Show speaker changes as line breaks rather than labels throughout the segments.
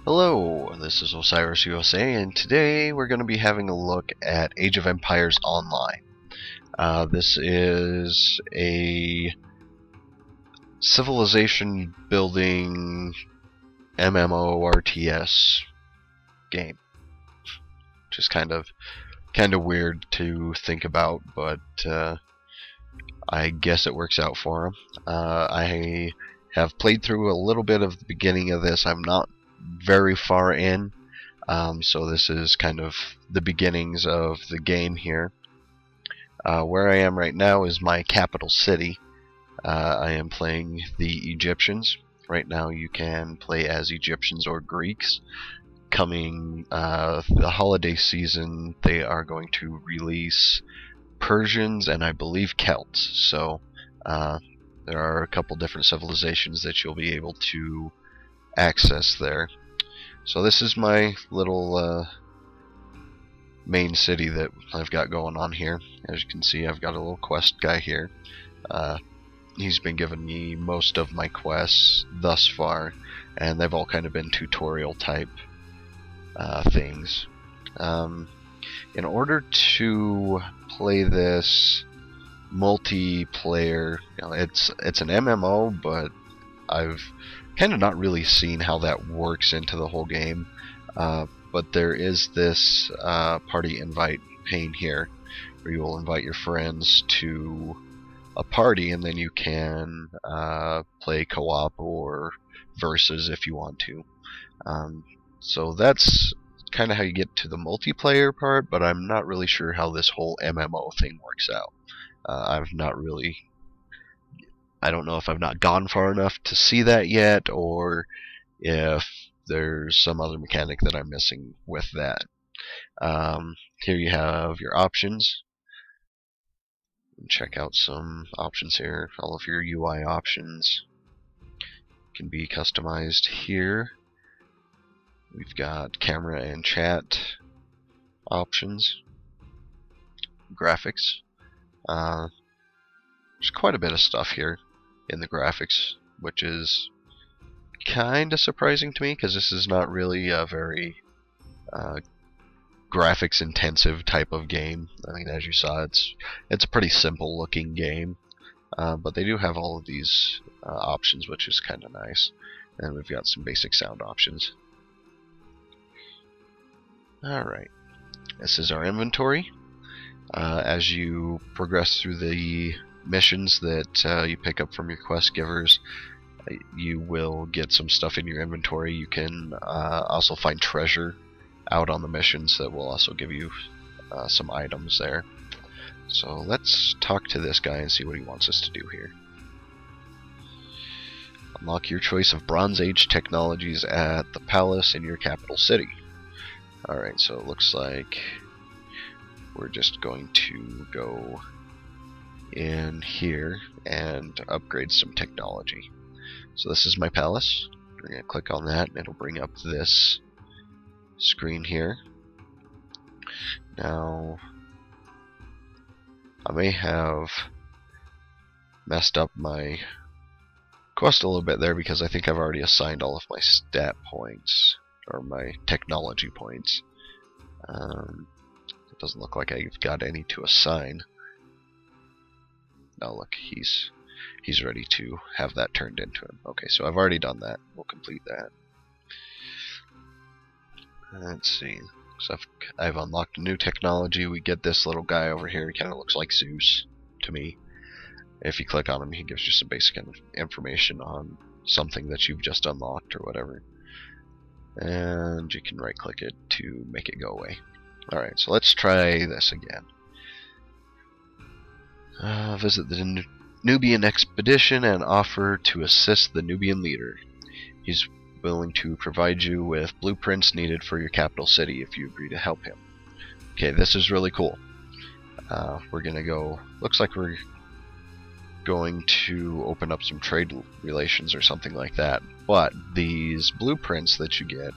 Hello, this is Osiris USA, and today we're going to be having a look at Age of Empires Online. This is a civilization building MMORTS game, which is kind of weird to think about, but I guess it works out for them. I have played through a little bit of the beginning of this. I'm not very far in, so this is kind of the beginnings of the game here. Where I am right now is my capital city. I am playing the Egyptians. Right now you can play as Egyptians or Greeks. Coming the holiday season, they are going to release Persians and I believe Celts. So there are a couple different civilizations that you'll be able to access there. So this is my little main city that I've got going on here. As you can see, I've got a little quest guy here. He's been giving me most of my quests thus far, and they've all kind of been tutorial type things. In order to play this multiplayer, it's an MMO, but I've kind of not really seen how that works into the whole game. But there is this party invite pane here, where you will invite your friends to a party, and then you can play co-op or versus if you want to. So that's kind of how you get to the multiplayer part, but I'm not really sure how this whole MMO thing works out. I don't know if I've not gone far enough to see that yet, or if there's some other mechanic that I'm missing with that. Here you have your options. Check out some options here. All of your UI options can be customized here. We've got camera and chat options, graphics. There's quite a bit of stuff here in the graphics, which is kind of surprising to me, because this is not really a very graphics intensive type of game. I mean, as you saw, it's a pretty simple looking game, but they do have all of these options, which is kind of nice. And we've got some basic sound options. Alright, this is our inventory. As you progress through the missions that you pick up from your quest givers, you will get some stuff in your inventory. You can also find treasure out on the missions that will also give you some items there. So let's talk to this guy and see what he wants us to do here. Unlock your choice of Bronze Age technologies at the palace in your capital city. Alright, so it looks like we're just going to go in here and upgrade some technology. So this is my palace. We're going to click on that and it'll bring up this screen here. Now, I may have messed up my quest a little bit there, because I think I've already assigned all of my stat points, or my technology points. It doesn't look like I've got any to assign. Oh, look, he's ready to have that turned into him. Okay, so I've already done that. We'll complete that. Let's see. So I've unlocked a new technology. We get this little guy over here. He kind of looks like Zeus to me. If you click on him, he gives you some basic information on something that you've just unlocked or whatever. And you can right click it to make it go away. Alright, so let's try this again. Visit the Nubian expedition and offer to assist the Nubian leader. He's willing to provide you with blueprints needed for your capital city if you agree to help him. Okay, this is really cool. We're gonna go, looks like we're going to open up some trade relations or something like that, but these blueprints that you get,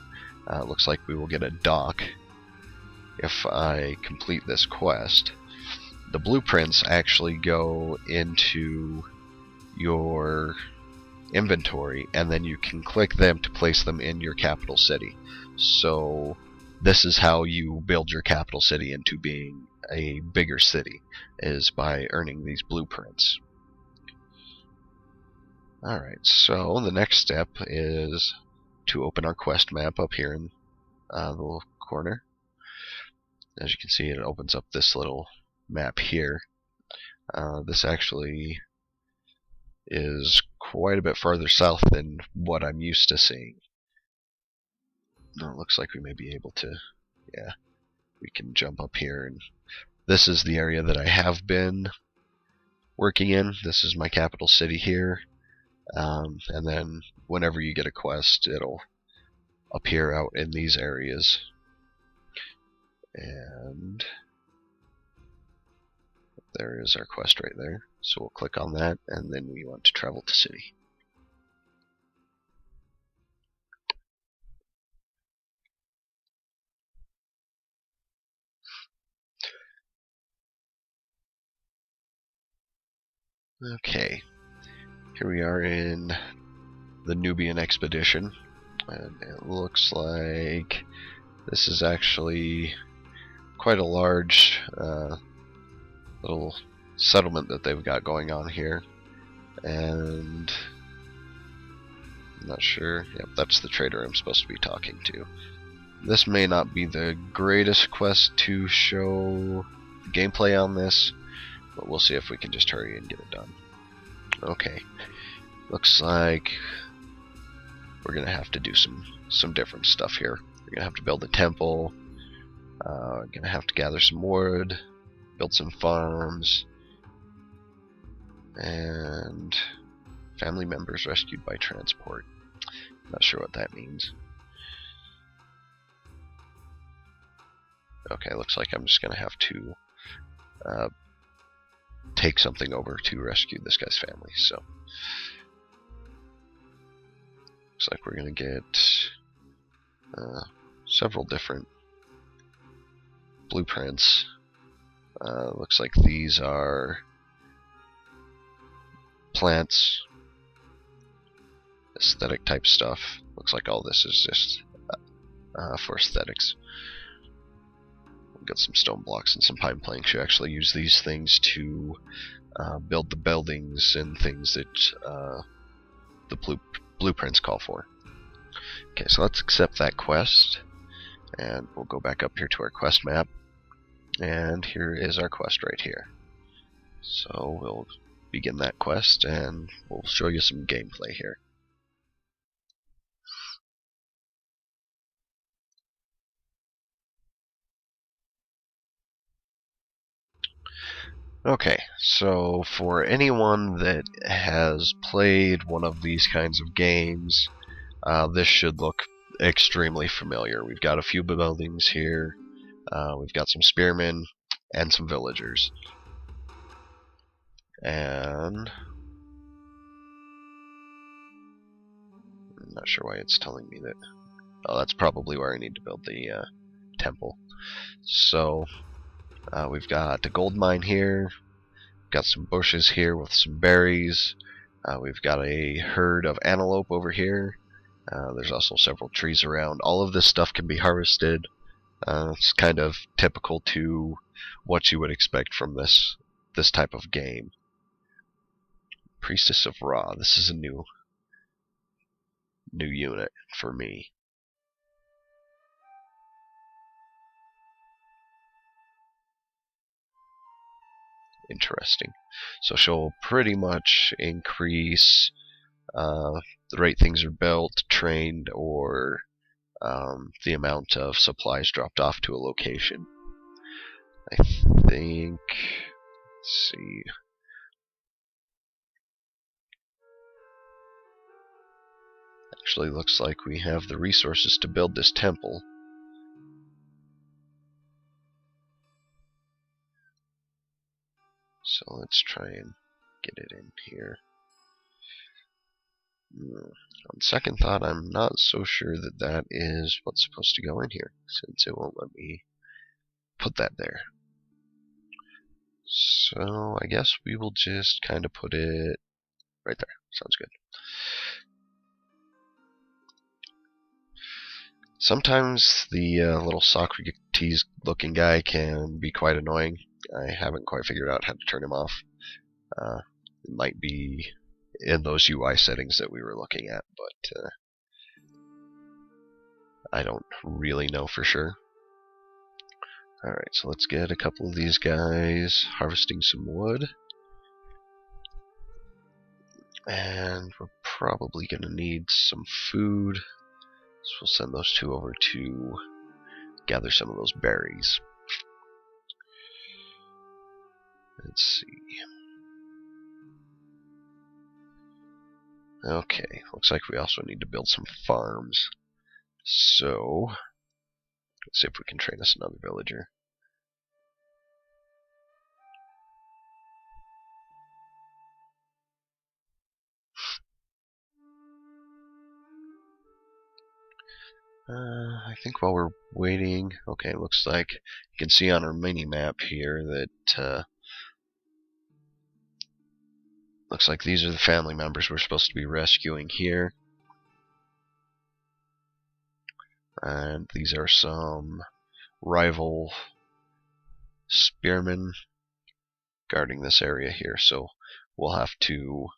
looks like we will get a dock if I complete this quest. The blueprints actually go into your inventory, and then you can click them to place them in your capital city. So this is how you build your capital city into being a bigger city, is by earning these blueprints. Alright, so the next step is to open our quest map up here in the little corner. As you can see, it opens up this little map here. This actually is quite a bit farther south than what I'm used to seeing. No, it looks like we may be able to, yeah, we can jump up here, and this is the area that I have been working in. This is my capital city here, and then whenever you get a quest, it'll appear out in these areas. And there is our quest right there. So we'll click on that, and then we want to travel to city. Okay, here we are in the Nubian expedition, and it looks like this is actually quite a large little settlement that they've got going on here, and I'm not sure. Yep, that's the trader I'm supposed to be talking to. This may not be the greatest quest to show gameplay on this, but we'll see if we can just hurry and get it done. Okay, looks like we're gonna have to do some different stuff here. We're gonna have to build a temple. Gonna have to gather some wood, build some farms, and family members rescued by transport. Not sure what that means. Okay, looks like I'm just gonna have to take something over to rescue this guy's family. So looks like we're gonna get several different blueprints. Looks like these are plants, aesthetic type stuff. Looks like all this is just for aesthetics. We've got some stone blocks and some pine planks. You actually use these things to build the buildings and things that the blueprints call for. Okay, so let's accept that quest, and we'll go back up here to our quest map, and here is our quest right here. So we'll begin that quest, and we'll show you some gameplay here. Okay, so for anyone that has played one of these kinds of games, this should look extremely familiar. We've got a few buildings here, we've got some spearmen, and some villagers. And I'm not sure why it's telling me that. Oh, that's probably where I need to build the temple. So we've got a gold mine here, got some bushes here with some berries, we've got a herd of antelope over here, there's also several trees around. All of this stuff can be harvested. It's kind of typical to what you would expect from this type of game. Priestess of Ra, this is a new unit for me. Interesting. So she'll pretty much increase the rate things are built, trained, or the amount of supplies dropped off to a location. I think, let's see, actually looks like we have the resources to build this temple. So let's try and get it in here. On second thought, I'm not so sure that that is what's supposed to go in here, since it won't let me put that there. So I guess we will just kind of put it right there. Sounds good. Sometimes the little Socrates-looking guy can be quite annoying. I haven't quite figured out how to turn him off. It might be in those UI settings that we were looking at, but I don't really know for sure. Alright, so let's get a couple of these guys harvesting some wood. And we're probably going to need some food. So we'll send those two over to gather some of those berries. Let's see. Okay, looks like we also need to build some farms. So, let's see if we can train us another villager. I think while we're waiting, okay, looks like you can see on our mini map here that looks like these are the family members we're supposed to be rescuing here. And these are some rival spearmen guarding this area here, so we'll have to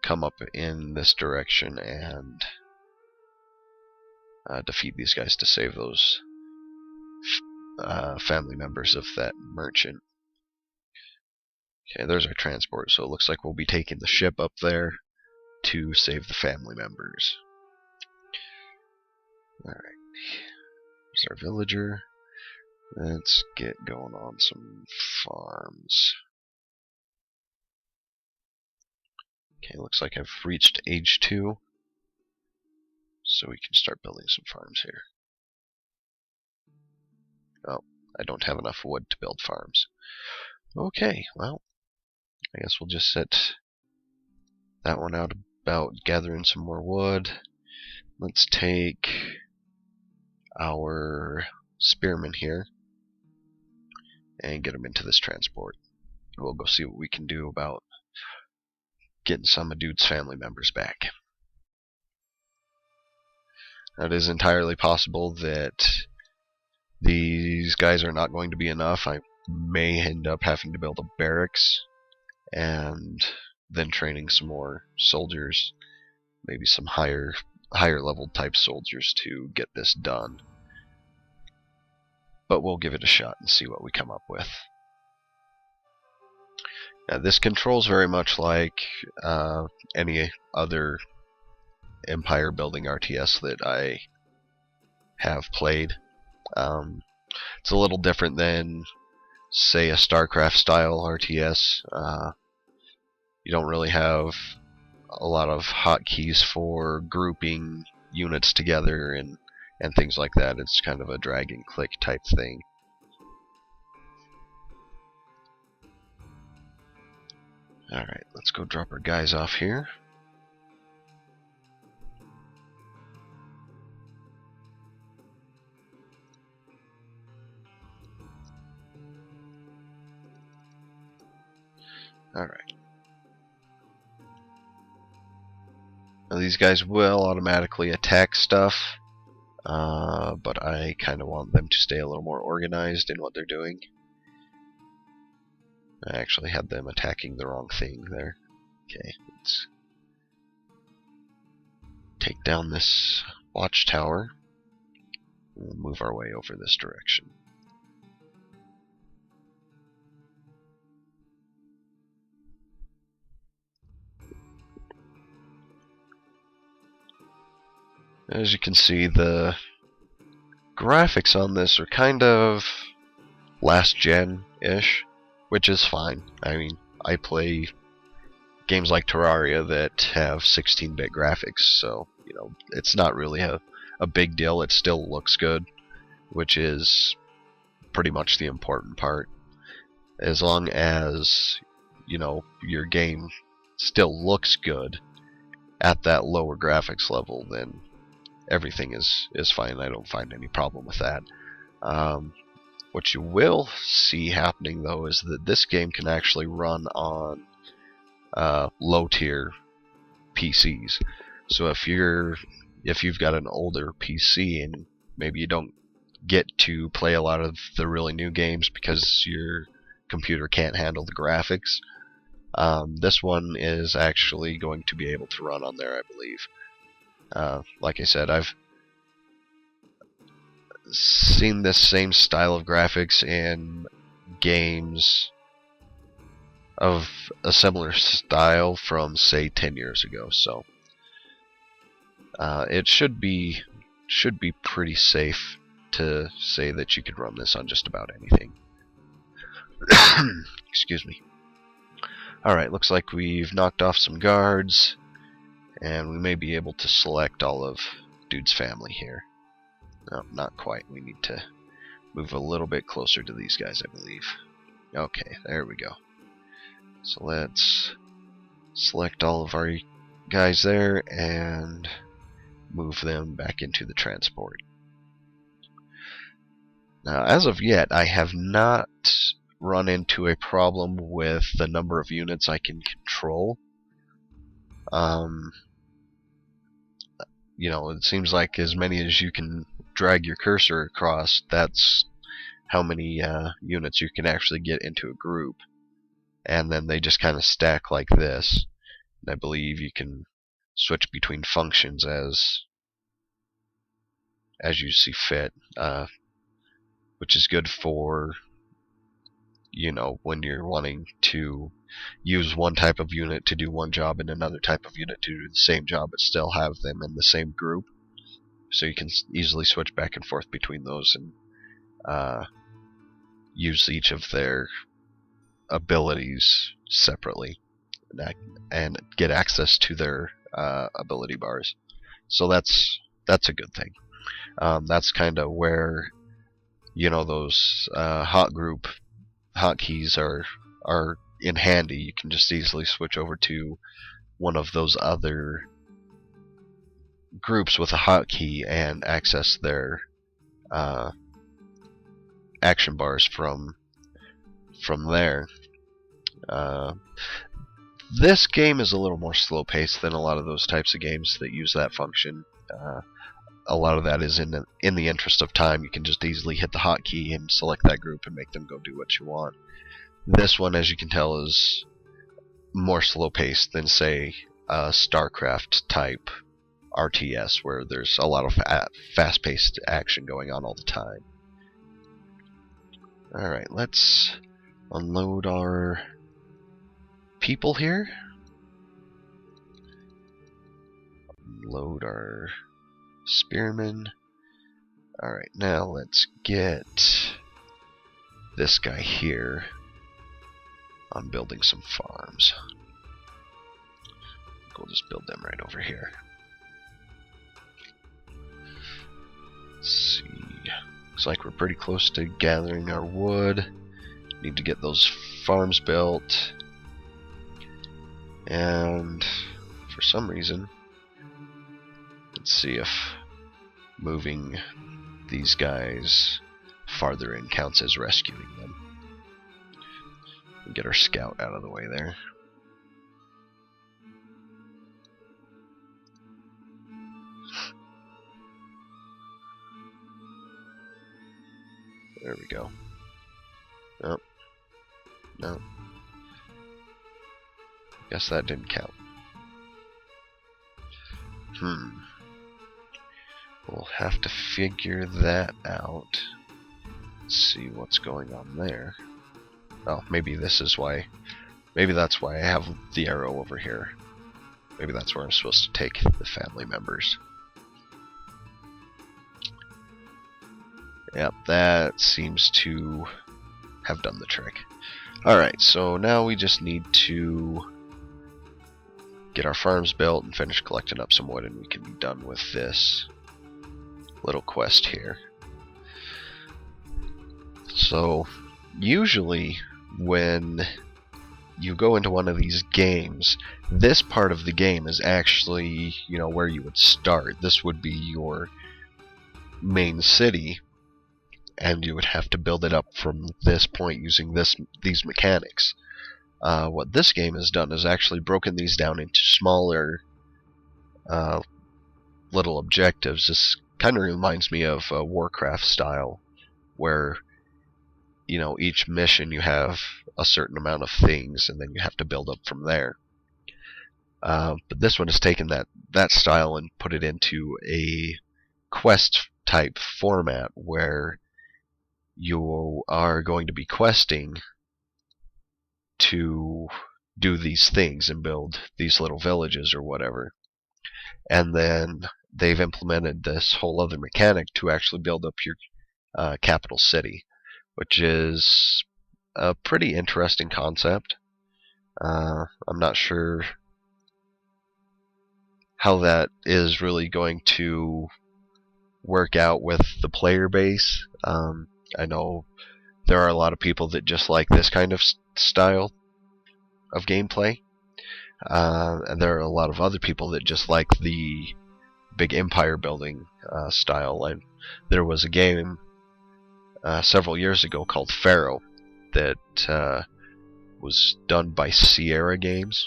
come up in this direction and defeat these guys to save those family members of that merchant. Okay, there's our transport, so it looks like we'll be taking the ship up there to save the family members. Alright, here's our villager. Let's get going on some farms. Okay, looks like I've reached age 2, so we can start building some farms here. Oh, I don't have enough wood to build farms. Okay, well, I guess we'll just set that one out about gathering some more wood. Let's take our spearmen here and get them into this transport. We'll go see what we can do about getting some of dude's family members back. Now, it is entirely possible that these guys are not going to be enough. I may end up having to build a barracks and then training some more soldiers, maybe some higher level type soldiers to get this done. But we'll give it a shot and see what we come up with. Now, this controls very much like any other empire building RTS that I have played. It's a little different than, say, a StarCraft style RTS. You don't really have a lot of hotkeys for grouping units together and things like that. It's kind of a drag and click type thing. Alright, let's go drop our guys off here. Alright. Now these guys will automatically attack stuff, but I kind of want them to stay a little more organized in what they're doing. I actually had them attacking the wrong thing there. Okay, let's take down this watchtower. We'll move our way over this direction. As you can see, the graphics on this are kind of last gen-ish, which is fine. I mean, I play games like Terraria that have 16-bit graphics, so, you know, it's not really a big deal. It still looks good, which is pretty much the important part. As long as, you know, your game still looks good at that lower graphics level, then everything is fine. I don't find any problem with that. What you will see happening, though, is that this game can actually run on low tier PCs. So if you've got an older PC and maybe you don't get to play a lot of the really new games because your computer can't handle the graphics, this one is actually going to be able to run on there, I believe. Like I said, I've seen this same style of graphics in games of a similar style from, say, 10 years ago, so it should be pretty safe to say that you could run this on just about anything. Excuse me. Alright, looks like we've knocked off some guards, and we may be able to select all of Dude's family here. No, not quite. We need to move a little bit closer to these guys, I believe. Okay, there we go. So let's select all of our guys there and move them back into the transport. Now, as of yet, I have not run into a problem with the number of units I can control. You know, it seems like as many as you can drag your cursor across, that's how many units you can actually get into a group. And then they just kind of stack like this. And I believe you can switch between functions as you see fit, which is good for, you know, when you're wanting to use one type of unit to do one job and another type of unit to do the same job, but still have them in the same group. So you can easily switch back and forth between those and use each of their abilities separately and get access to their ability bars. So that's a good thing. That's kind of where, you know, those hotkeys are in handy. You can just easily switch over to one of those other groups with a hotkey and access their action bars from there. This game is a little more slow-paced than a lot of those types of games that use that function. A lot of that is in the interest of time. You can just easily hit the hotkey and select that group and make them go do what you want. This one, as you can tell, is more slow-paced than, say, a StarCraft type RTS, where there's a lot of fast-paced action going on all the time. Alright, let's unload our people here. Unload our spearmen. Alright, now let's get this guy here on building some farms. We'll just build them right over here. Let's see. Looks like we're pretty close to gathering our wood. Need to get those farms built. And for some reason, let's see if moving these guys farther in counts as rescuing them. Get our scout out of the way there. There we go. Oh. No. Guess that didn't count. We'll have to figure that out. Let's see what's going on there. Oh, maybe this is why. Maybe that's why I have the arrow over here. Maybe that's where I'm supposed to take the family members. Yep, that seems to have done the trick. Alright, so now we just need to get our farms built and finish collecting up some wood, and we can be done with this little quest here. So, usually when you go into one of these games, this part of the game is actually, you know, where you would start. This would be your main city, and you would have to build it up from this point using these mechanics. What this game has done is actually broken these down into smaller uh, little objectives. This kind of reminds me of Warcraft style, where each mission you have a certain amount of things, and then you have to build up from there. But this one has taken that style and put it into a quest type format where you are going to be questing to do these things and build these little villages or whatever. And then they've implemented this whole other mechanic to actually build up your capital city, which is a pretty interesting concept. I'm not sure how that is really going to work out with the player base. I know there are a lot of people that just like this kind of style of gameplay, and there are a lot of other people that just like the big empire building style. And there was a game several years ago called Pharaoh that was done by Sierra Games,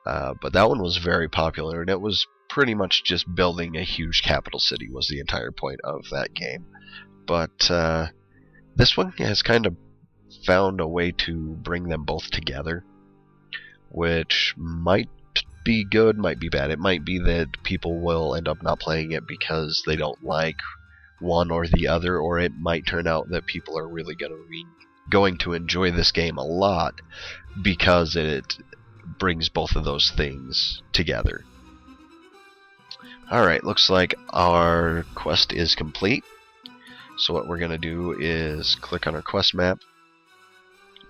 but that one was very popular, and it was pretty much just building a huge capital city was the entire point of that game. But this one has kind of found a way to bring them both together, which might be good, might be bad. It might be that people will end up not playing it because they don't like one or the other, or it might turn out that people are really going to enjoy this game a lot because it brings both of those things together. Alright, looks like our quest is complete. So what we're going to do is click on our quest map,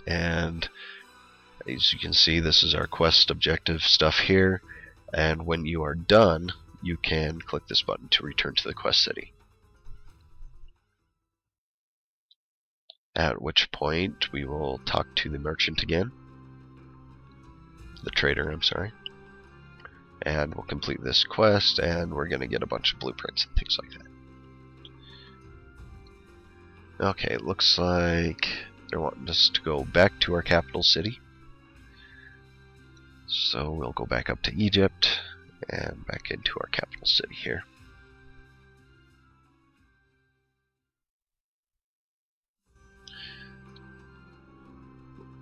and as you can see, this is our quest objective stuff here, and when you are done, you can click this button to return to the quest city. At which point we will talk to the merchant again, the trader, I'm sorry, and we'll complete this quest, and we're going to get a bunch of blueprints and things like that. Okay, it looks like they're wanting us to go back to our capital city. So we'll go back up to Egypt and back into our capital city here.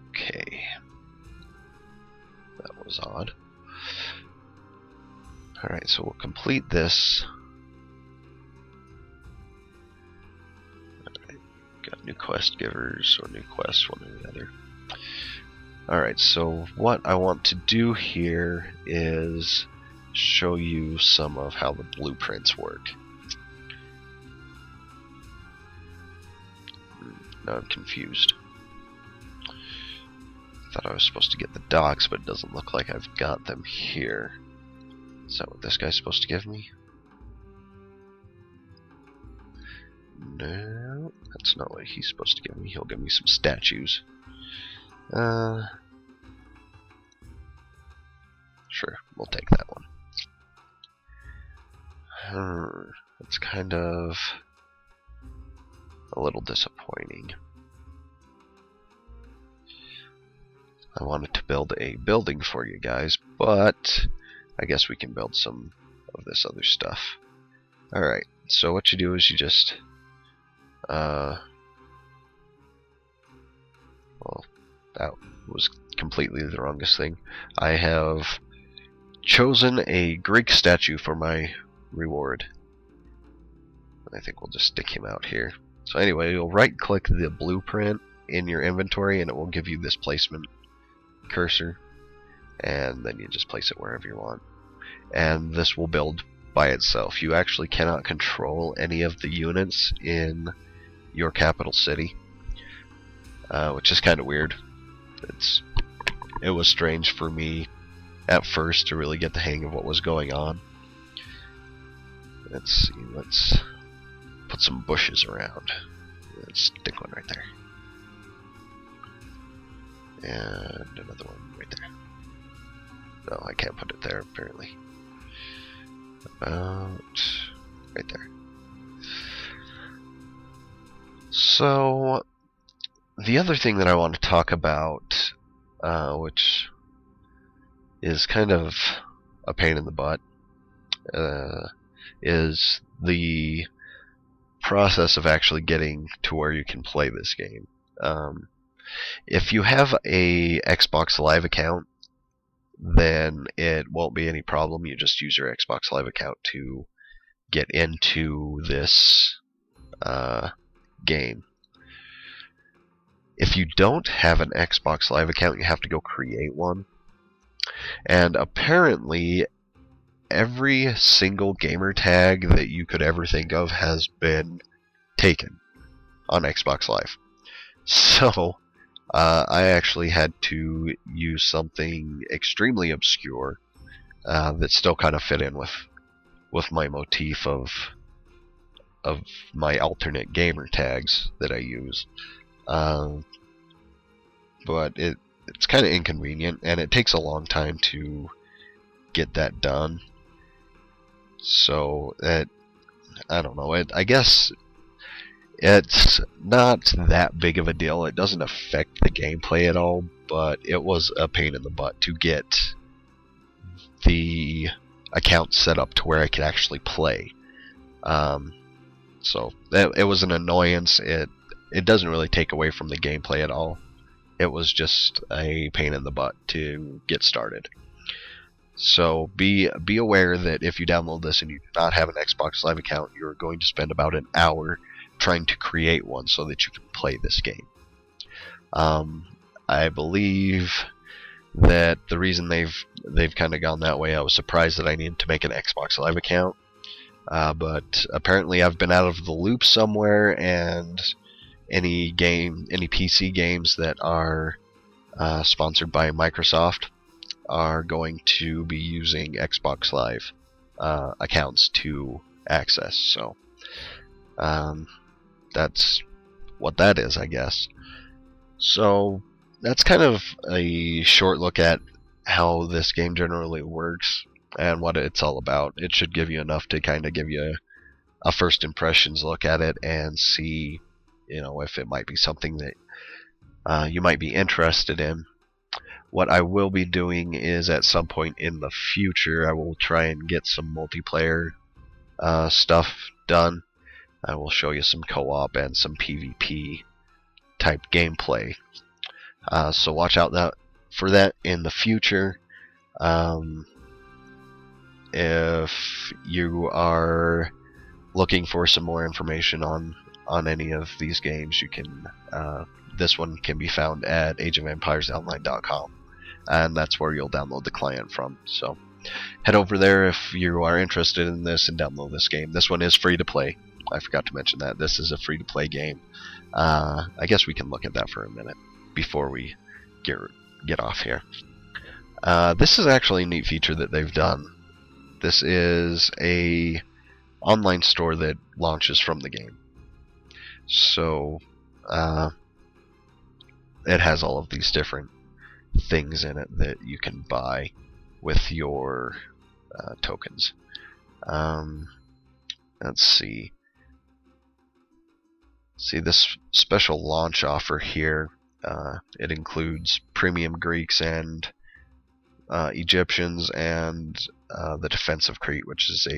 Okay. That was odd. Alright, so we'll complete this. Alright, got new quest givers, or new quests, one or the other. Alright, so what I want to do here is show you some of how the blueprints work. Now I'm confused. Thought I was supposed to get the docks, but it doesn't look like I've got them here. Is that what this guy's supposed to give me? No, that's not what he's supposed to give me. He'll give me some statues. Sure, we'll take that one. It's kind of a little disappointing. I wanted to build a building for you guys, but I guess we can build some of this other stuff. Alright, so what you do is you just well, that was completely the wrongest thing. I have chosen a Greek statue for my reward. I think we'll just stick him out here. So anyway, you'll right click the blueprint in your inventory and it will give you this placement cursor, and then you just place it wherever you want, and this will build by itself. You actually cannot control any of the units in your capital city, which is kind of weird. It was strange for me at first to really get the hang of what was going on. Let's see, let's put some bushes around. Let's stick one right there. And another one right there. No, I can't put it there apparently. About right there. So the other thing that I want to talk about, which is kind of a pain in the butt, is the process of actually getting to where you can play this game. If you have a Xbox Live account, then it won't be any problem. You just use your Xbox Live account to get into this game. If you don't have an Xbox Live account, you have to go create one. And apparently, every single gamer tag that you could ever think of has been taken on Xbox Live. So, I actually had to use something extremely obscure that still kind of fit in with my motif of my alternate gamer tags that I use. But it's kind of inconvenient, and it takes a long time to get that done. So I don't know. I guess it's not that big of a deal. It doesn't affect the gameplay at all, but it was a pain in the butt to get the account set up to where I could actually play. So it was an annoyance. It doesn't really take away from the gameplay at all. It was just a pain in the butt to get started. So be aware that if you download this and you do not have an Xbox Live account, you're going to spend about an hour trying to create one so that you can play this game. I believe that the reason they've kind of gone that way, I was surprised that I needed to make an Xbox Live account, but apparently I've been out of the loop somewhere, and any PC games that are sponsored by Microsoft are going to be using Xbox Live accounts to access. So that's what that is, I guess. So that's kind of a short look at how this game generally works and what it's all about. It should give you enough to kind of give you a first impressions look at it and see, if it might be something that you might be interested in. What I will be doing is at some point in the future, I will try and get some multiplayer stuff done. I will show you some co-op and some PvP type gameplay. So watch out for that in the future. If you are looking for some more information on any of these games, you can. This one can be found at ageofempiresonline.com, and that's where you'll download the client from. So head over there if you are interested in this and download this game. This one is free to play. I forgot to mention that. This is a free to play game. I guess we can look at that for a minute before we get off here. This is actually a neat feature that they've done. This is a online store that launches from the game. So it has all of these different things in it that you can buy with your tokens. Let's see. See this special launch offer here. It includes premium Greeks and Egyptians and the Defense of Crete, which is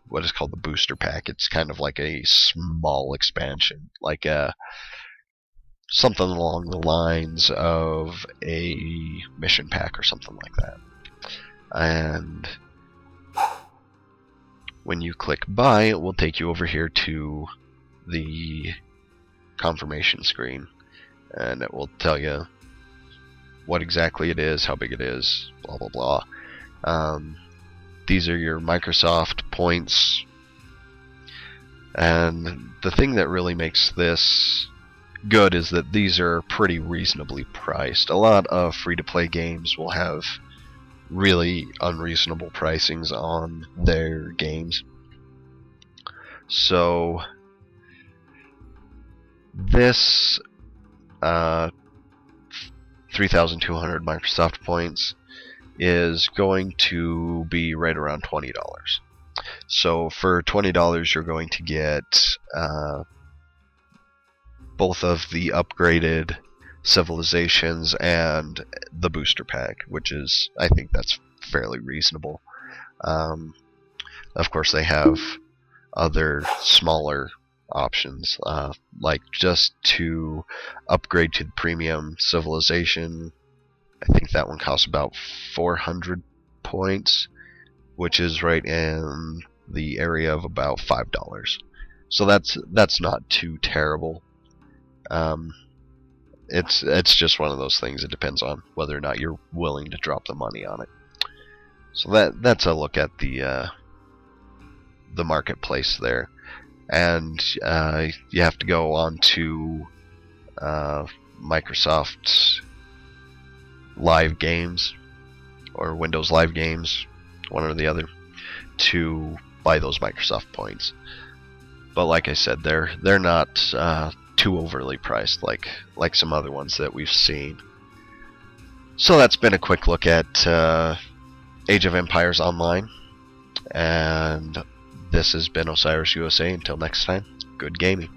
what is called the booster pack. It's kind of like a small expansion, like something along the lines of a mission pack or something like that. And when you click buy, it will take you over here to the confirmation screen, and it will tell you what exactly it is, how big it is, blah blah blah. These are your Microsoft points, and the thing that really makes this good is that these are pretty reasonably priced. A lot of free-to-play games will have really unreasonable pricings on their games. So this 3,200 Microsoft points is going to be right around $20. So for $20 you're going to get both of the upgraded civilizations and the booster pack, which is, I think that's fairly reasonable. Of course, they have other smaller options, like just to upgrade to the premium civilization. I think that one costs about 400 points, which is right in the area of about $5. So that's not too terrible. It's just one of those things. It depends on whether or not you're willing to drop the money on it. So that's a look at the marketplace there, and you have to go on to Microsoft's Live Games or Windows Live Games, one or the other, to buy those Microsoft points. But like I said, they're not too overly priced like some other ones that we've seen. So that's been a quick look at Age of Empires Online, and this has been Osiris USA. Until next time, good gaming.